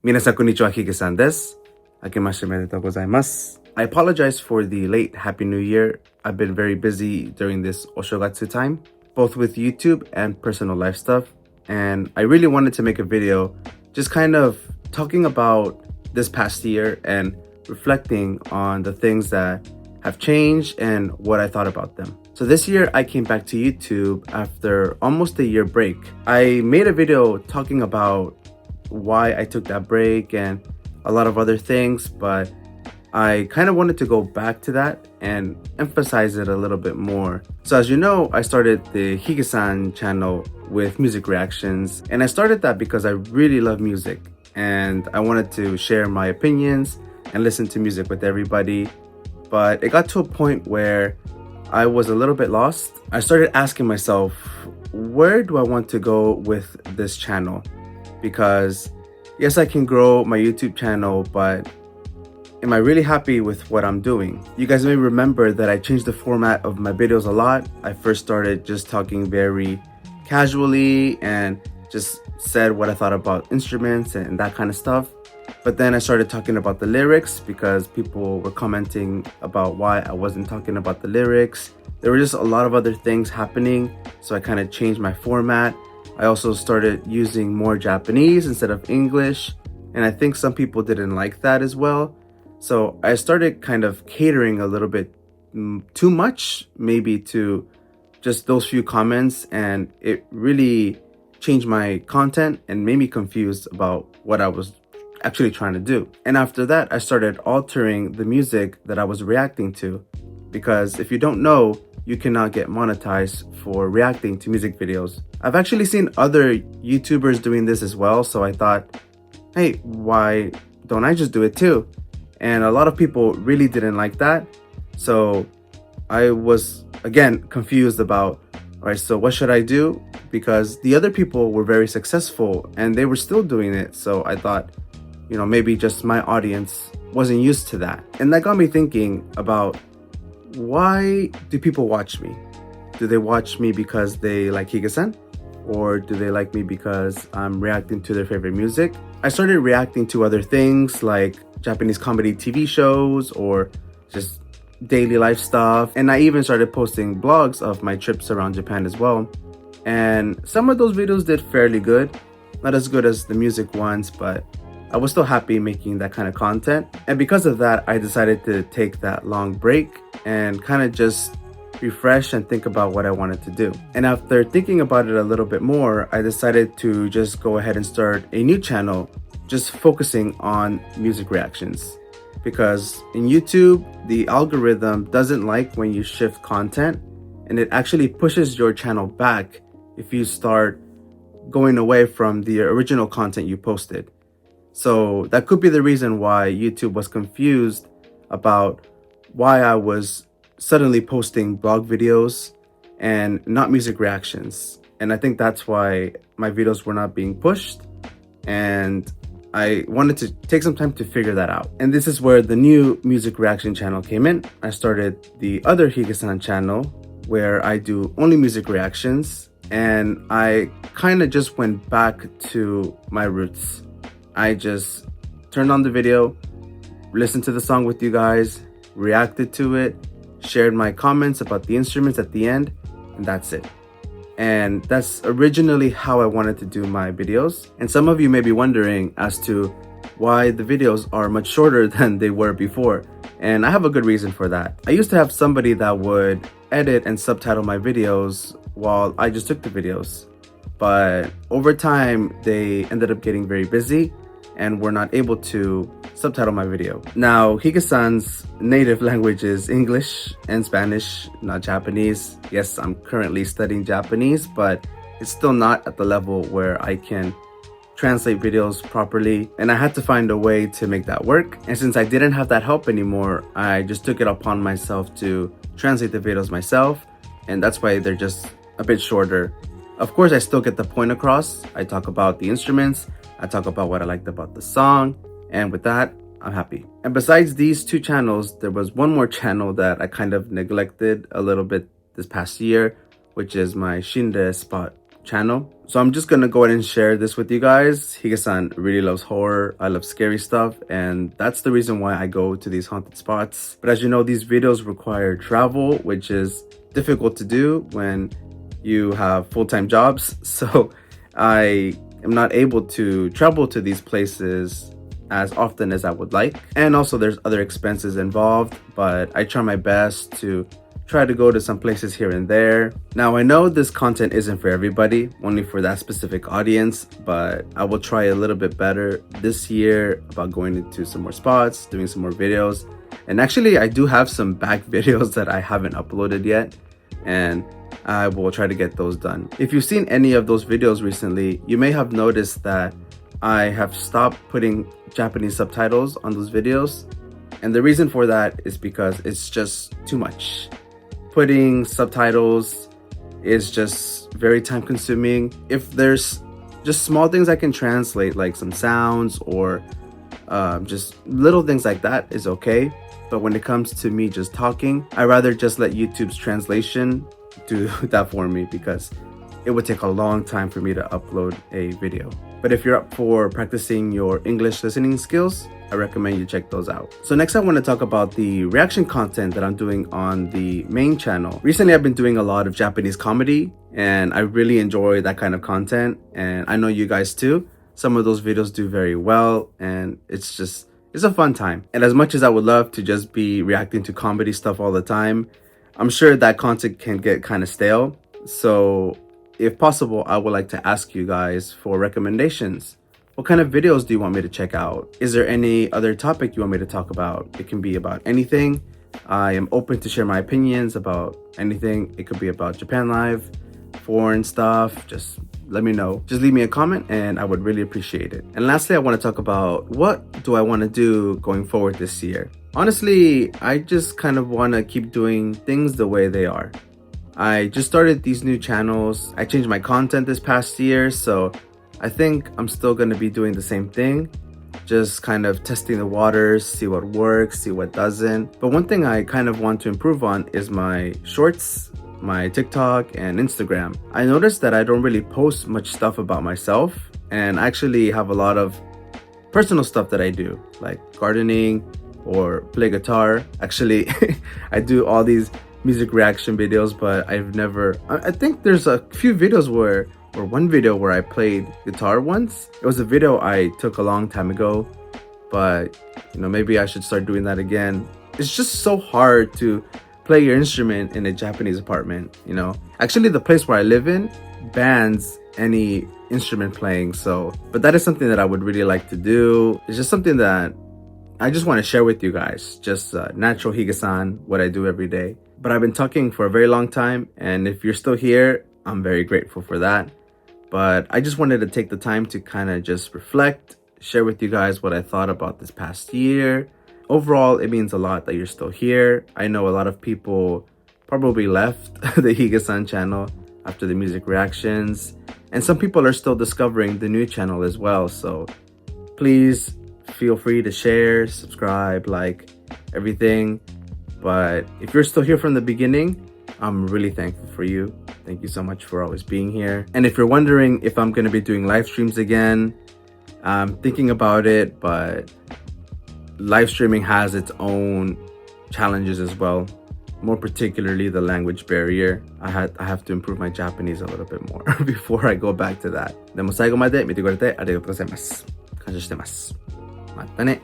皆さんこんにちは、ヒゲさんです。明けましておめでとうございます。I apologize for the late Happy New Year. I've been very busy during this Oshogatsu time, both with YouTube and personal life stuff. And I really wanted to make a video just kind of talking about this past year and reflecting on the things that have changed and what I thought about them. So this year I came back to YouTube after almost a year break. I made a video talking about why I took that break and a lot of other things, but I kind of wanted to go back to that and emphasize it a little bit more. So as you know, I started the Hige-san channel with music reactions, and I started that because I really love music and I wanted to share my opinions and listen to music with everybody. But it got to a point where I was a little bit lost. I started asking myself, where do I want to go with this channel? Because yes, I can grow my YouTube channel, but am I really happy with what I'm doing? You guys may remember that I changed the format of my videos a lot. I first started just talking very casually and just said what I thought about instruments and that kind of stuff. But then I started talking about the lyrics because people were commenting about why I wasn't talking about the lyrics. There were just a lot of other things happening, so I kind of changed my format. I also started using more Japanese instead of English, and I think some people didn't like that as well. So I started kind of catering a little bit too much, maybe to just those few comments, and it really changed my content and made me confused about what I was actually trying to do. And after that, I started altering the music that I was reacting to, because if you don't know, you cannot get monetized for reacting to music videos. I've actually seen other YouTubers doing this as well, so I thought, hey, why don't I just do it too? And a lot of people really didn't like that. So I was, again, confused about, all right, so what should I do? Because the other people were very successful and they were still doing it. So I thought, maybe just my audience wasn't used to that. And that got me thinking about, why do people watch me? Do they watch me because they like Hige-san? Or do they like me because I'm reacting to their favorite music? I started reacting to other things like Japanese comedy TV shows or just daily life stuff. And I even started posting blogs of my trips around Japan as well. And some of those videos did fairly good. Not as good as the music ones, but I was still happy making that kind of content. And because of that, I decided to take that long break and kind of just refresh and think about what I wanted to do. And after thinking about it a little bit more, I decided to just go ahead and start a new channel just focusing on music reactions. Because in YouTube, the algorithm doesn't like when you shift content, and it actually pushes your channel back if you start going away from the original content you posted. So that could be the reason why YouTube was confused about why I was suddenly posting blog videos and not music reactions. And I think that's why my videos were not being pushed. And I wanted to take some time to figure that out. And this is where the new music reaction channel came in. I started the other Hige-san channel where I do only music reactions. And I kind of just went back to my roots. I just turned on the video, listened to the song with you guys, reacted to it, shared my comments about the instruments at the end, and that's it. And that's originally how I wanted to do my videos. And some of you may be wondering as to why the videos are much shorter than they were before. And I have a good reason for that. I used to have somebody that would edit and subtitle my videos while I just took the videos. But over time, they ended up getting very busy and were not able to subtitle my video. Now, Hige-san's native language is English and Spanish, not Japanese. Yes, I'm currently studying Japanese, but it's still not at the level where I can translate videos properly. And I had to find a way to make that work. And since I didn't have that help anymore, I just took it upon myself to translate the videos myself. And that's why they're just a bit shorter. Of course, I still get the point across. I talk about the instruments. I talk about what I liked about the song, and with that, I'm happy. And besides these two channels, there was one more channel that I kind of neglected a little bit this past year, which is my Shinre spot channel. So I'm just gonna go ahead and share this with you guys. Higa-san really loves horror. I love scary stuff, and that's the reason why I go to these haunted spots. But as you know, these videos require travel, which is difficult to do when you have full-time jobs. So I am not able to travel to these places as often as I would like. And also there's other expenses involved, but I try my best to try to go to some places here and there. Now I know this content isn't for everybody, only for that specific audience, but I will try a little bit better this year about going into some more spots, doing some more videos. And actually I do have some back videos that I haven't uploaded yet, and I will try to get those done. If you've seen any of those videos recently, you may have noticed that I have stopped putting Japanese subtitles on those videos. And the reason for that is because it's just too much. Putting subtitles is just very time consuming. If there's just small things I can translate, like some sounds or just little things like that, is okay. But when it comes to me just talking, I rather just let YouTube's translation do that for me, because it would take a long time for me to upload a video. But if you're up for practicing your English listening skills, I recommend you check those out. So next I want to talk about the reaction content that I'm doing on the main channel. Recently I've been doing a lot of Japanese comedy, and I really enjoy that kind of content, and I know you guys too. Some of those videos do very well, and it's a fun time. And as much as I would love to just be reacting to comedy stuff all the time, I'm sure that content can get kind of stale. So if possible, I would like to ask you guys for recommendations. What kind of videos do you want me to check out? Is there any other topic you want me to talk about? It can be about anything. I am open to share my opinions about anything. It could be about Japan Live, foreign stuff. Just let me know. Just leave me a comment and I would really appreciate it. And lastly, I want to talk about what do I want to do going forward this year. Honestly, I just kind of want to keep doing things the way they are. I just started these new channels. I changed my content this past year, so I think I'm still going to be doing the same thing. Just kind of testing the waters, see what works, see what doesn't. But one thing I kind of want to improve on is my shorts, my TikTok and Instagram. I noticed that I don't really post much stuff about myself, and I actually have a lot of personal stuff that I do, like gardening or play guitar. Actually, I do all these music reaction videos, but I think there's a few videos or one video where I played guitar once. It was a video I took a long time ago, but maybe I should start doing that again. It's just so hard to play your instrument in a Japanese apartment, Actually, the place where I live in bans any instrument playing, but that is something that I would really like to do. It's just something that I just want to share with you guys, just natural Higa-san, what I do every day. But I've been talking for a very long time, and if you're still here, I'm very grateful for that. But I just wanted to take the time to kind of just reflect, share with you guys what I thought about this past year. Overall, it means a lot that you're still here. I know a lot of people probably left the Higa-san channel after the music reactions, and some people are still discovering the new channel as well. So please feel free to share, subscribe, like everything. But if you're still here from the beginning, I'm really thankful for you. Thank you so much for always being here. And if you're wondering if I'm going to be doing live streams again, I'm thinking about it, but live streaming has its own challenges as well. More particularly the language barrier. I have to improve my Japanese a little bit more before I go back to that. でも最後まで見てくれてありがとうございます。感謝してます。またね。